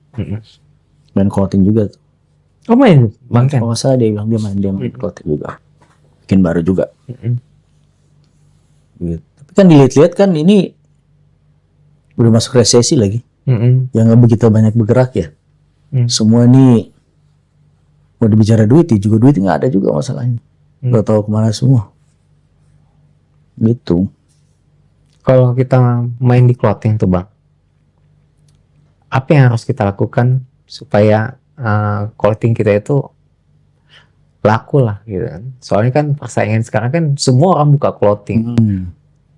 main clothing juga. Oh main Bang Ken? Kalau nggak salah dia bilang dia main clothing juga, bikin baru juga. Gitu. Tapi kan dilihat-lihat kan ini udah masuk resesi lagi. Yang nggak begitu banyak bergerak ya. Semua ini mau dibicara duit ya juga duit nggak ada juga masalahnya. Nggak tahu kemana semua. Gitu. Kalau kita main di clothing tuh Bang, apa yang harus kita lakukan supaya clothing kita itu laku lah gitu kan? Soalnya kan persaingan sekarang kan semua orang buka clothing.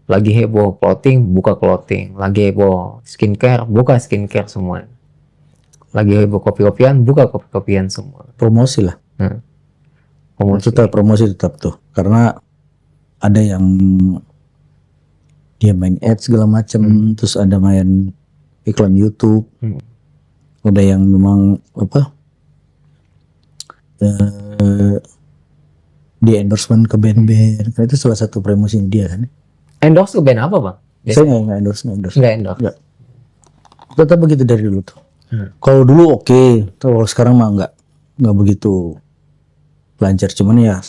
Lagi heboh clothing, buka clothing. Lagi heboh skincare, buka skincare semua. Lagi heboh kopi-kopian, buka kopi-kopian semua. Promosi lah. Promosi. Promosi tetap tuh. Karena ada yang dia main ads segala macam, terus ada main iklan YouTube. Ada yang memang apa? Di endorsement ke band-band. Itu salah satu promosi dia kan. Endorse ke band apa Bang? Saya nggak endorse. Nggak endorse. Nggak. Tetap begitu dari dulu tuh. Kalau dulu oke, kalau sekarang mah nggak begitu lancar. Cuman ya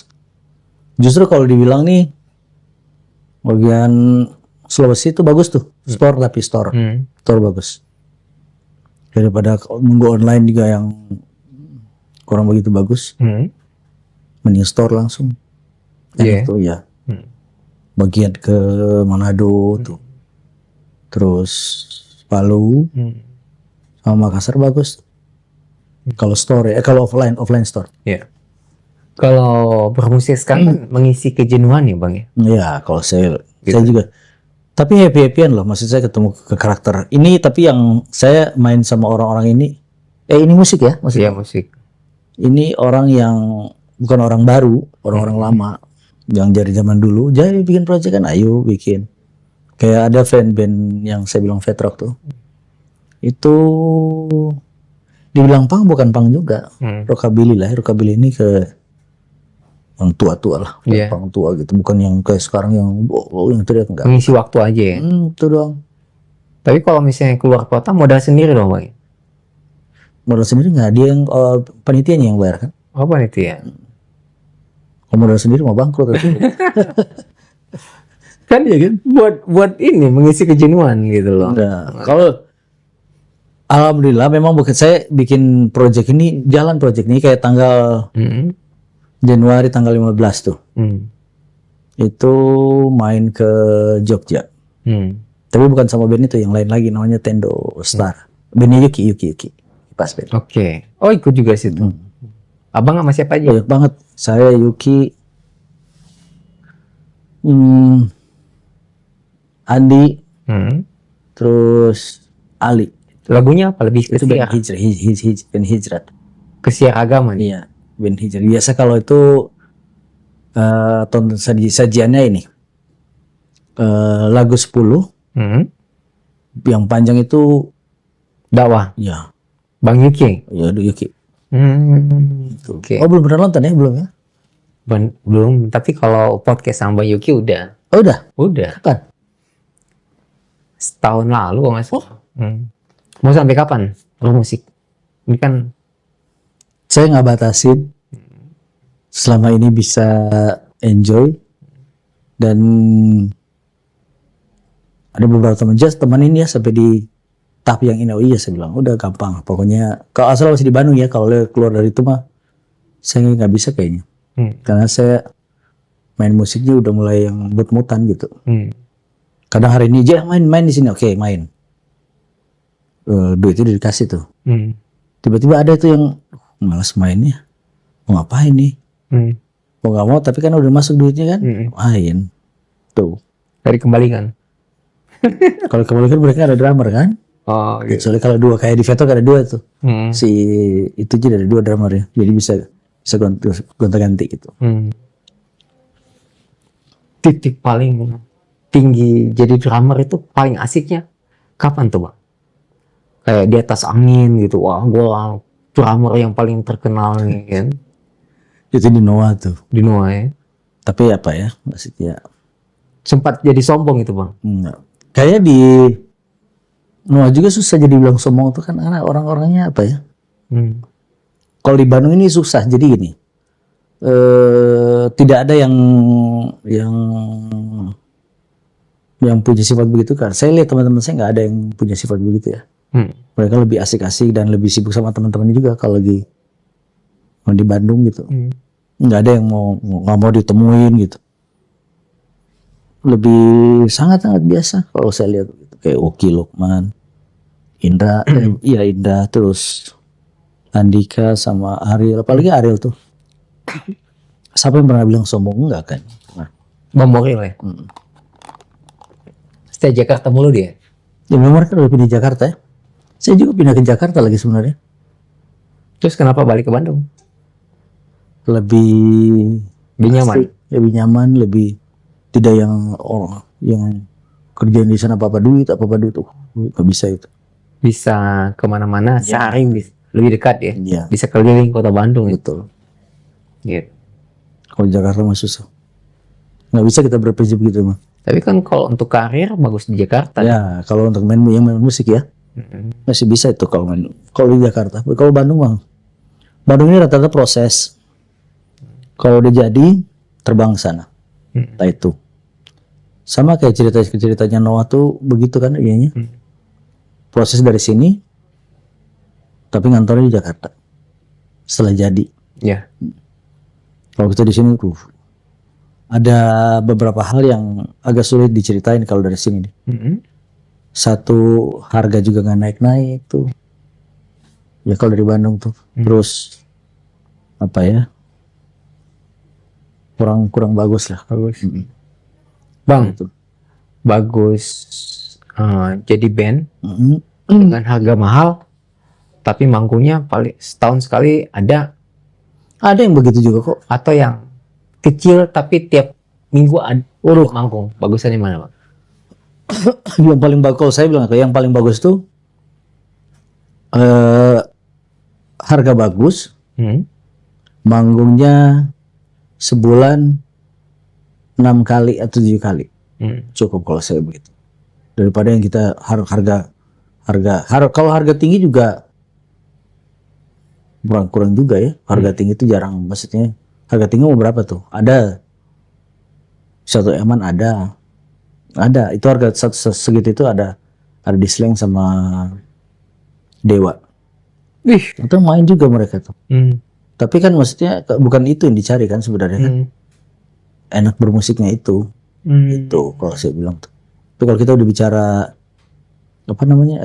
justru kalau dibilang nih bagian Sulawesi itu bagus tuh, store bagus. Daripada nunggu online juga yang kurang begitu bagus, mending store langsung. Itu ya. Bagian ke Manado tuh, terus Palu, sama Makassar bagus. Kalau store kalau offline store. Iya. Kalau bermusik sekarang mengisi kejenuhan ya Bang ya? Iya, kalau saya juga. Tapi happy-happyan loh, maksud saya ketemu ke karakter. Ini tapi yang saya main sama orang-orang ini, ini musik ya? Iya musik. Ini orang yang bukan orang baru, orang-orang lama. Yang dari zaman dulu, jadi bikin project kan, ayo bikin. Kayak ada band yang saya bilang Fat Rock tuh. Itu dibilang punk bukan punk juga. Rockabilly lah, rockabilly ini ke yang tua-tua lah, punk tua gitu. Bukan yang kayak sekarang yang teriak enggak. Mengisi waktu aja ya. Itu doang. Tapi kalau misalnya keluar kota modal sendiri dong Bang. Modal sendiri nggak, dia yang panitianya yang bayar kan. Apa itu ya? Kalau modal sendiri mau bangkrut. Kan ya kan buat ini mengisi kejenuhan gitu loh. Nah, kalau alhamdulillah memang bukan saya bikin project ini, jalan project ini kayak tanggal Januari tanggal 15 tuh. Itu main ke Jogja. Tapi bukan sama band itu, yang lain lagi namanya Tendo Star. Bandnya Yuki. Pas band. Oke. Oh ikut juga situ. Abang sama siapa aja? Banyak banget. Saya Yuki, Andi, terus Ali. Lagunya apa lebih Itu band kesiar? band hijrat. Kesiar agama nih. Iya, band hijrat. Biasa kalau itu tonton sajiannya ini lagu 10, yang panjang itu Dakwah. ya Bang Yuki. Ya Yuki. Oke. Oh belum pernah nonton ya, belum ya? Belum, tapi kalau podcast sama Bang Yuki udah. Oh udah? Udah. Kapan? Setahun lalu kok nggak salah. Mau sampai kapan lo musik? Ini kan saya nggak batasin. Selama ini bisa enjoy. Dan ada beberapa teman ini ya sampai di tahap yang ini. Oh iya, saya bilang udah gampang. Pokoknya kalau asal masih di Bandung ya, kalau keluar dari itu mah saya nggak bisa kayaknya. Karena saya main musiknya udah mulai yang mut-mutan gitu. Kadang hari ini aja main di sini, oke main. Duitnya dikasih tuh. Tiba-tiba ada tuh yang malas mainnya. Mau ngapain nih? Mau nggak mau, tapi kan udah masuk duitnya kan, main. Tuh. dari kembalikan. Kalau kembali kan mereka ada drummer kan? Oh gitu. Soalnya kalau dua kayak di Veto ada dua tuh. Si itu aja ada dua drummer ya. Jadi bisa gonta-ganti gitu. Titik paling tinggi jadi drummer itu paling asiknya kapan tuh bang? Kayak di atas angin gitu, wah gua drummer yang paling terkenal nih kan Itu di Noah tuh. di Noah ya. Tapi apa ya, maksudnya Sempat jadi sombong itu bang. enggak. Kayak di Noah juga susah jadi bilang sombong tuh kan, karena orang-orangnya apa ya? Hmm. Kalau di Bandung ini susah. Jadi gini, tidak ada yang punya sifat begitu kan. Saya lihat teman-teman saya nggak ada yang punya sifat begitu ya. Hmm. Mereka lebih asik-asik dan lebih sibuk sama teman-temannya juga kalau lagi di Bandung gitu. Hmm. Nggak ada yang nggak mau ditemuin gitu. Lebih sangat-sangat biasa kalau saya lihat gitu. Kayak Oki Lukman, Indra, iya Indra, terus Andika sama Ariel. Apalagi Ariel tuh. Siapa yang pernah bilang sombong? Enggak kan? Nah, Bang Boril ya. Stay Jakarta mulu dia. ya memang mereka udah pindah Jakarta ya. Saya juga pindah ke Jakarta lagi sebenarnya. Terus kenapa balik ke Bandung? Lebih Nyaman. asik, lebih nyaman, lebih tidak yang orang yang kerjaan di sana apa duit tuh nggak bisa itu. Bisa kemana-mana sehari lebih dekat ya. Iya, Bisa keliling kota Bandung ya. betul. Gitu. Kalau Jakarta mah susah. Nggak bisa kita berprinsip gitu mah. Tapi kan kalau untuk karir bagus di Jakarta. Ya, kalau untuk main musik ya masih bisa itu kalau main. Kalau di Jakarta, kalau Bandung mah, Bandung ini rata-rata proses. Kalau udah jadi terbang ke sana. Nah itu. Sama kayak ceritanya Noah tuh begitu kan ininya. Proses dari sini tapi ngantornya di Jakarta. Setelah jadi. Ya. Kalau kita di sini tuh ada beberapa hal yang agak sulit diceritain kalau dari sini. Satu, harga juga nggak naik-naik tuh. Ya kalau dari Bandung tuh. Terus apa ya? Kurang bagus lah. Bagus. Bang, Gitu. bagus jadi band Mm-mm. dengan harga mahal, tapi manggungnya paling setahun sekali ada, Ada yang begitu juga kok. atau yang kecil tapi tiap minggu ada manggung. Bagusan yang mana bang? Yang paling bagus, kalau saya bilang yang paling bagus tuh harga bagus, manggungnya sebulan 6 kali atau 7 kali. Cukup kalau saya begitu. Daripada yang kita harga kalau harga tinggi juga kurang juga ya. Harga tinggi itu jarang, maksudnya harga tinggi mau berapa tuh? Ada 1 eman ada itu harga segitu itu ada di Slang sama Dewa. Itu main juga mereka tuh. Tapi kan maksudnya bukan itu yang dicari kan sebenarnya kan. Enak bermusiknya itu. Itu kalau saya bilang tuh. Tapi kalau kita udah bicara apa namanya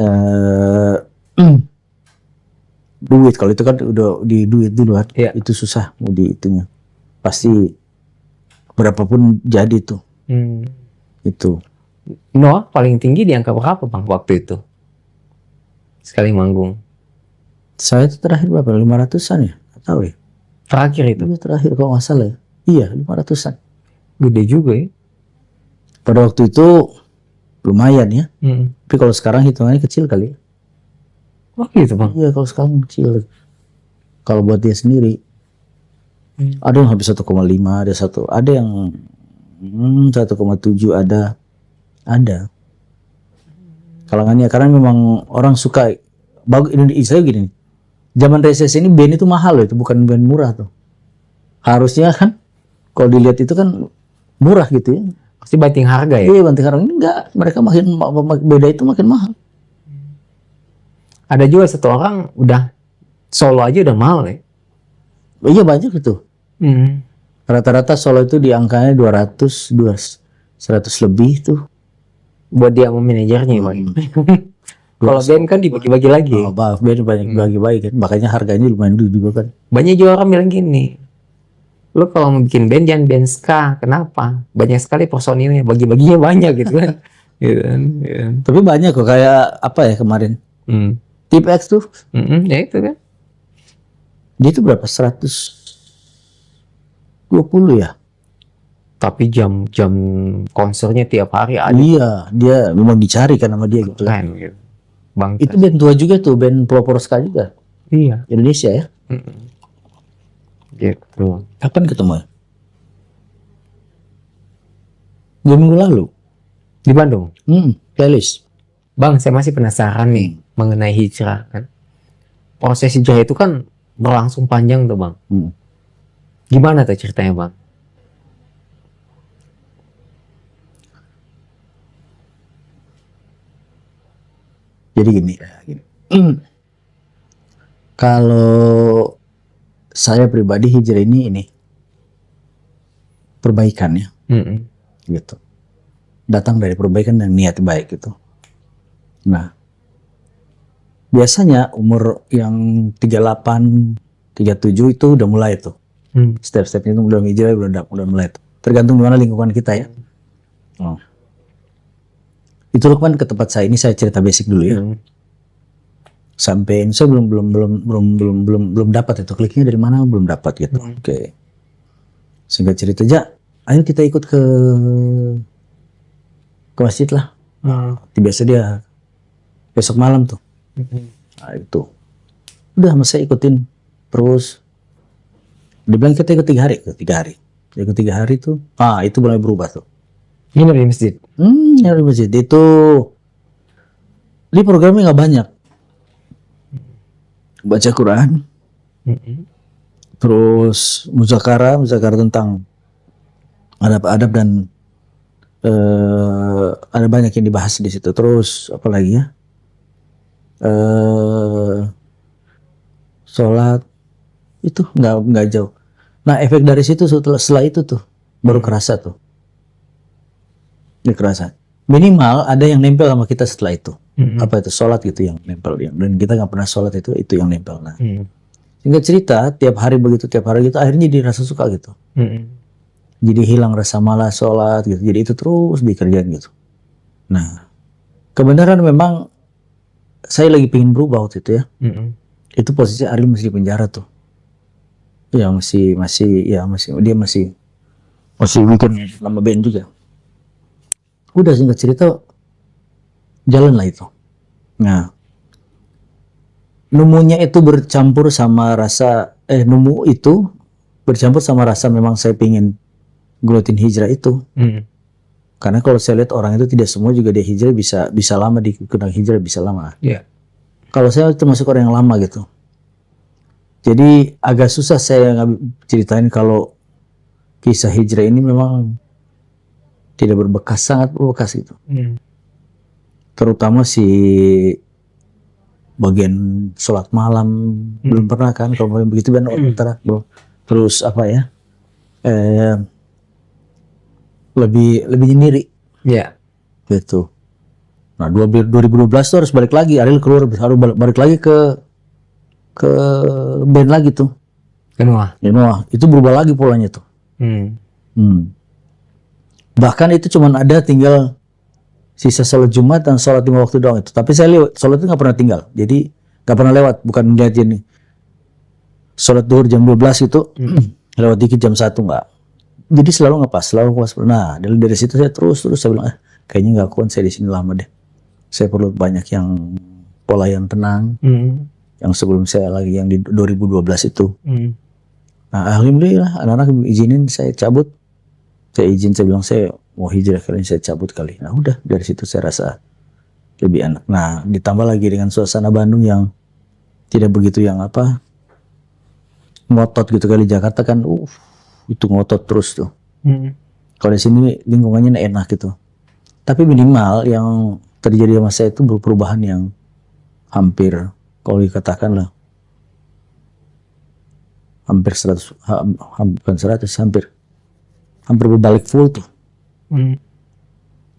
duit, kalau itu kan udah di duit dulu kan. Iya. Itu susah mau di itunya. Pasti berapapun jadi tuh. Itu. Noah paling tinggi di angka berapa bang waktu itu? Sekali manggung. Saya itu terakhir berapa? 500-an ya? Nggak tahu ya. Terakhir itu. Itu terakhir kalau nggak salah ya. Iya, 500-an. Gede juga ya. Pada waktu itu lumayan ya. Hmm. Tapi kalau sekarang hitungannya kecil kali. Oh gitu bang. Iya, kalau sekarang kecil. Kalau buat dia sendiri. Ada yang habis 1,5, ada yang 1,7 ada. Kalangannya karena memang orang suka bagus. Indonesia gini. Zaman resesi ini band itu mahal loh, itu bukan band murah tuh. Harusnya kan kalau dilihat itu kan murah gitu ya. Pasti banting harga ya. Iya, banting harga. Ini enggak, mereka makin beda itu makin mahal. Ada juga satu orang udah solo aja udah mahal ya. Iya, banyak itu. Rata-rata solo itu di angkanya 200, 100 lebih tuh. Buat dia sama manajernya bang. Kalau band kan dibagi-bagi lagi. Oh, band banyak bagi-bagi kan. Makanya harganya lumayan dulu juga kan. Banyak juga orang bilang gini, lu kalau mau bikin band jangan band ska. Kenapa? Banyak sekali personilnya, bagi-baginya banyak gitu kan. Gitu kan. Tapi banyak kok, kayak apa ya kemarin. Tip X tuh. Ya itu kan. Dia itu berapa? 120 ya? Tapi jam konsernya tiap hari ada Iya, dia memang dicari kan sama dia gitu. kan gitu. Bang, Itu band tua juga tuh, band pelopor ska juga. iya. Indonesia ya. Gitu. Kapan ketemu ya? 2 minggu lalu. Di Bandung. Playlist. Bang, saya masih penasaran nih mengenai hijrah kan. Proses hijrah itu kan berlangsung panjang tuh, Bang. Gimana tuh ceritanya, Bang? Jadi gini. Kalau saya pribadi hijrah ini perbaikan ya, gitu. Datang dari perbaikan dan niat baik gitu. Nah, biasanya umur yang 38, 37 itu udah mulai tuh. Step-stepnya itu udah hijrah, udah mulai tuh. Tergantung di mana lingkungan kita ya. Itu Lukman ke tempat saya ini, saya cerita basic dulu ya. Sampai saya belum dapat itu kliknya dari mana, belum dapat gitu. Oke. Singkat cerita aja, ayo kita ikut ke masjid lah. Biasa dia besok malam tuh. Nah, itu. Udah saya ikutin terus. Dia bilang kita ikut 3 hari, Ikut 3 hari tuh. Itu mulai berubah tuh. Ini dari masjid. Dari masjid itu di programnya nggak banyak. Baca Quran, terus muzakara tentang adab-adab dan ada banyak yang dibahas di situ. Terus apa lagi ya? Sholat itu nggak jauh. Nah, efek dari situ setelah itu tuh baru kerasa tuh. Ini kerasa. Minimal ada yang nempel sama kita setelah itu. Apa itu? Sholat gitu yang nempel. Dan kita nggak pernah sholat itu yang nempel. Nah, singkat cerita, tiap hari begitu, akhirnya jadi rasa suka gitu. Jadi hilang rasa malas sholat gitu. Jadi itu terus dikerjain gitu. Nah, kebenaran memang saya lagi pengen berubah waktu itu ya. Itu posisi Ariel masih di penjara tuh. Ya masih dia masih bikin nama band juga. Udah singkat cerita jalan lah itu. Nah, numunya itu bercampur sama rasa memang saya pingin gelutin hijrah itu. Karena kalau saya lihat orang itu tidak semua juga dia hijrah bisa lama di kena hijrah bisa lama. Kalau saya termasuk orang yang lama gitu. Jadi agak susah saya ceritain kalau kisah hijrah ini memang tidak berbekas, sangat berbekas gitu. Terutama si bagian sholat malam belum pernah kan, kalau begitu kan terus apa ya, lebih nyendiri. Gitu. Nah 2012 tuh harus balik lagi, Ariel keluar harus balik lagi ke band lagi tuh. Genoa. Itu berubah lagi polanya tuh. Bahkan itu cuman ada tinggal sisa sholat Jumat dan sholat 5 waktu doang itu. Tapi saya lihat sholat itu nggak pernah tinggal. Jadi nggak pernah lewat. Bukan lihat ini. Sholat duhur jam 12 itu lewat dikit jam 1 nggak. Jadi selalu ngepas, Nah dari situ saya terus saya bilang kayaknya nggak kuat saya di sini lama deh. Saya perlu banyak yang pola yang tenang. Yang sebelum saya lagi yang di 2012 itu. Nah alhamdulillah anak-anak izinin saya cabut. Saya bilang saya mau hijrah kali ini, saya cabut kali. Nah udah dari situ saya rasa lebih enak. Nah ditambah lagi dengan suasana Bandung yang tidak begitu yang ngotot gitu, kali Jakarta kan itu ngotot terus tuh. Kalau di sini lingkungannya enak gitu. Tapi minimal yang terjadi sama saya itu perubahan yang hampir, kalau dikatakan lah, hampir 100, bukan 100, hampir berbalik full tuh.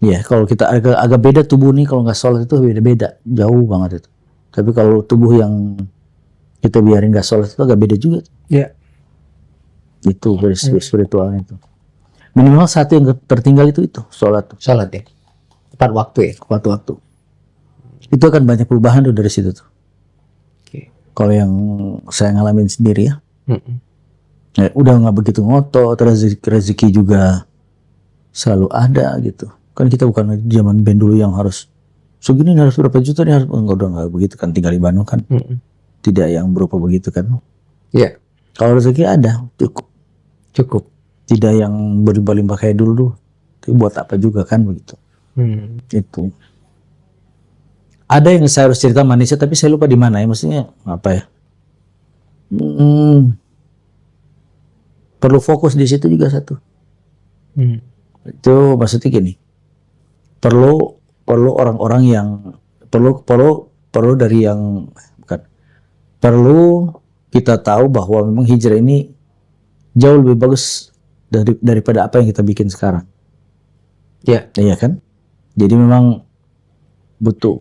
Ya kalau kita agak beda tubuh nih, kalau nggak sholat itu beda jauh banget itu. Tapi kalau tubuh yang kita biarin nggak sholat itu agak beda juga. Itu dari spiritualnya itu. Minimal satu yang tertinggal itu sholat ya. Tepat waktu ya. Itu akan banyak perubahan tuh dari situ tuh. Kalau yang saya ngalamin sendiri ya. Udah nggak begitu ngotot, rezeki juga selalu ada gitu. Kan kita bukan zaman band dulu yang harus segini harus berapa juta nih harus enggak, udah nggak begitu kan, tinggal di Bandung kan tidak yang berupa begitu kan. Iya, Kalau rezeki ada cukup, tidak yang berlimpah-limpah kayak dulu. Itu buat apa juga kan begitu. Itu ada yang saya harus cerita manisnya tapi saya lupa di mana ya, maksudnya apa ya, perlu fokus di situ juga satu. Itu maksudnya gini, perlu orang-orang yang perlu dari yang bukan, perlu kita tahu bahwa memang hijrah ini jauh lebih bagus daripada apa yang kita bikin sekarang. Iya. Iya kan? Jadi memang butuh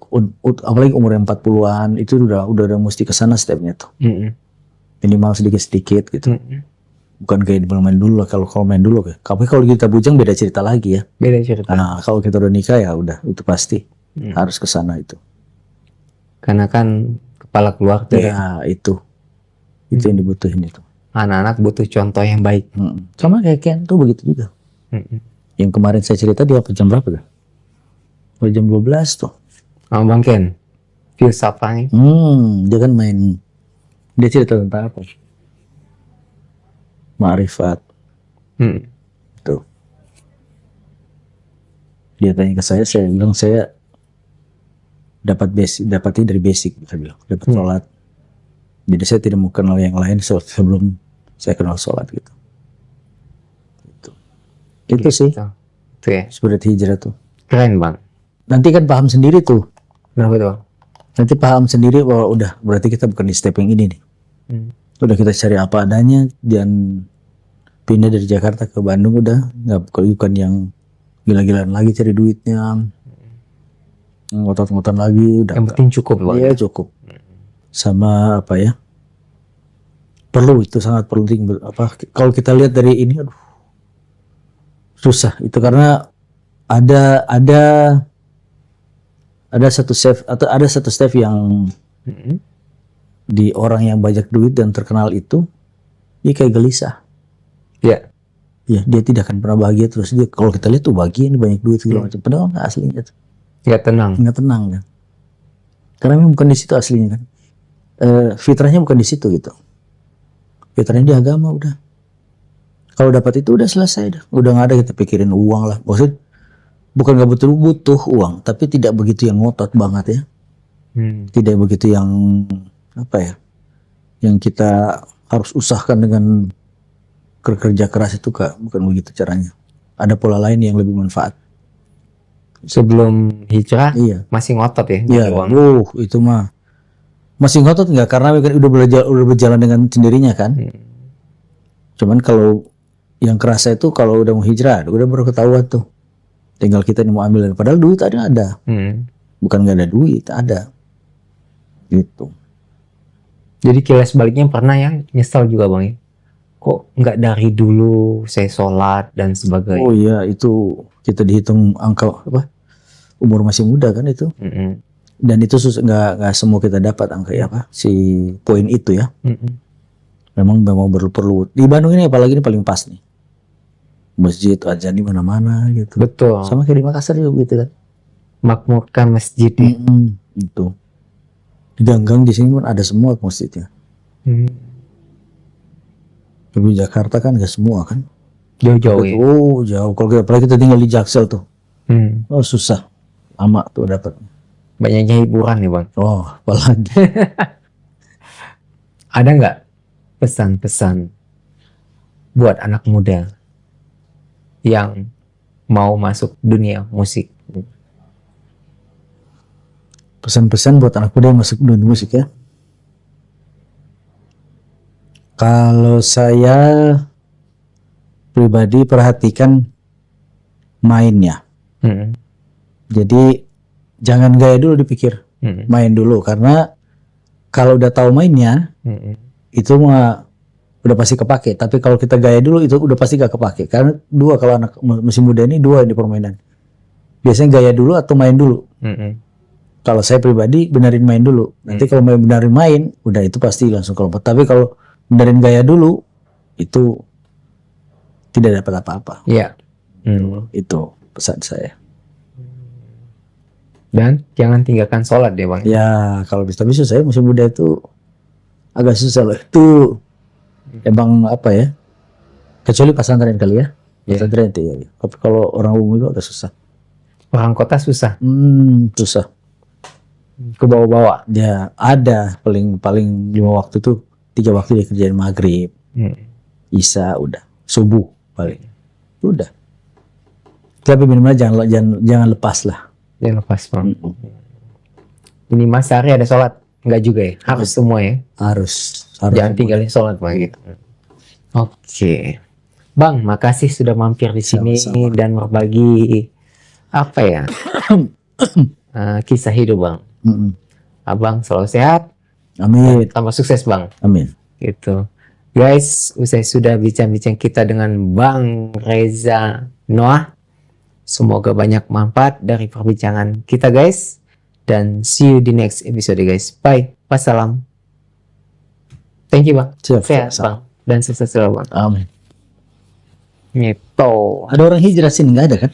apalagi umur yang 40-an itu udah mesti ke sana stepnya tuh. Minimal sedikit-sedikit gitu. Bukan kayak main dulu lah, kalau main dulu kayak. Tapi kalau kita bujang beda cerita lagi ya. Beda cerita. Nah, kalau kita udah nikah ya udah itu pasti harus ke sana itu. Karena kan kepala keluarga Ya, itu yang dibutuhin itu. anak-anak butuh contoh yang baik. Sama kayak Ken tuh begitu juga. Yang kemarin saya cerita dia jam berapa dah? Jam 12 tuh. Bang Ken, filsafatnya. Dia kan main, dia cerita tentang apa? Ma'rifat. Tuh. Dia tanya ke saya bilang saya dapatnya dari basic, saya bilang, dapat sholat. Jadi saya tidak mau kenal yang lain sebelum saya kenal sholat gitu. Itu sih, Itu ya. spirit hijrah tuh. Keren Bang. Nanti kan paham sendiri tuh. Kenapa tuh? Nanti paham sendiri bahwa udah berarti kita bukan di step yang ini nih. Udah kita cari apa adanya dan pindah dari Jakarta ke Bandung udah nggak bukan yang gila-gilaan lagi cari duitnya, ngotot-ngotan lagi udah. Yang penting cukup Bang. Iya cukup. Sama apa ya? Perlu itu sangat penting apa? Kalau kita lihat dari ini, aduh, susah itu karena ada satu step yang di orang yang banyak duit dan terkenal itu dia kayak gelisah. Iya. Ya, dia tidak akan pernah bahagia terus. Dia kalau kita lihat tuh bahagia ini banyak duit segala macam. Padahal nggak aslinya tuh. Nggak tenang. Nggak tenang kan. Karena memang bukan di situ aslinya kan. Fitrahnya bukan di situ gitu. Fitrahnya di agama udah. Kalau dapat itu udah selesai dah. Udah nggak ada kita pikirin uang lah. Maksud bukan nggak butuh uang, tapi tidak begitu yang ngotot banget ya. Tidak begitu yang apa ya? Yang kita harus usahakan dengan kerja keras itu Kak, bukan begitu caranya. Ada pola lain yang lebih manfaat. Sebelum hijrah Iya. masih ngotot ya. Iya. Itu mah masih ngotot nggak karena udah berjalan dengan sendirinya kan. Cuman kalau yang kerasa itu kalau udah mau hijrah, udah baru ketahuan tuh. Tinggal kita nih mau ambil, padahal duit ada. Bukan nggak ada duit, ada. Gitu. Jadi kilas baliknya pernah ya nyesal juga Bang ya. Kok nggak dari dulu saya sholat dan sebagainya. Oh iya, itu kita dihitung angka apa? Umur masih muda kan itu. Dan itu nggak semua kita dapat angka apa si poin itu ya. Memang perlu. Di Bandung ini apalagi ini paling pas nih. Masjid azan di mana-mana gitu. Betul. Sama kayak di Makassar juga gitu kan. Makmurkan masjid ya. Itu. Di Ganggang di sini pun ada semua masjidnya. Tapi Jakarta kan nggak semua kan. Jauh-jauh ya. Oh jauh. Kalau apalagi kita tinggal di Jaksel tuh. Oh susah. Lama tuh dapat. Banyaknya hiburan nih Bang. Oh apalagi. Ada nggak pesan-pesan buat anak muda yang mau masuk dunia musik? Pesan-pesan buat anak muda yang masuk dunia musik ya. Kalau saya pribadi perhatikan mainnya. Jadi jangan gaya dulu dipikir, main dulu karena kalau udah tahu mainnya itu mah udah pasti kepake. Tapi kalau kita gaya dulu itu udah pasti gak kepake. Karena dua kalau anak masih muda ini dua di permainan. Biasanya gaya dulu atau main dulu. Kalau saya pribadi benerin main dulu. Nanti kalau benerin main, udah itu pasti langsung kelompok. Tapi kalau benerin gaya dulu, itu tidak dapat apa-apa. Iya. Itu pesan saya. Dan jangan tinggalkan sholat deh Bang. Ya kalau bisa saya masih muda itu agak susah loh. Itu emang apa ya? Kecuali pesantren kali ya. Pesantren itu ya. Tapi kalau orang umum itu agak susah. Orang kota susah. Susah. Ke bawah-bawah. Ya ada paling 5 waktu tuh 3 waktu dia kerjain maghrib, isya udah, subuh paling, udah. Tapi minimal jangan lepas lah. Jangan lepas Bang. Ini Mas sehari ada sholat? Enggak juga ya? Harus semua ya? Harus. Jangan tinggalin sholat Bang gitu. Oke. Bang, makasih sudah mampir di sini dan berbagi apa ya? Kisah hidup Bang. Abang selalu sehat. Amin. Tambah sukses Bang. Amin. Gitu. Guys, usai sudah bincang-bincang kita dengan Bang Reza Noah. Semoga banyak manfaat dari perbincangan kita guys. Dan see you di next episode guys. Bye. Wassalam. Thank you Bang. Sehat Bang. Dan sukses selalu Bang. Amin. Gitu. Ada orang hijrah sini nggak ada kan?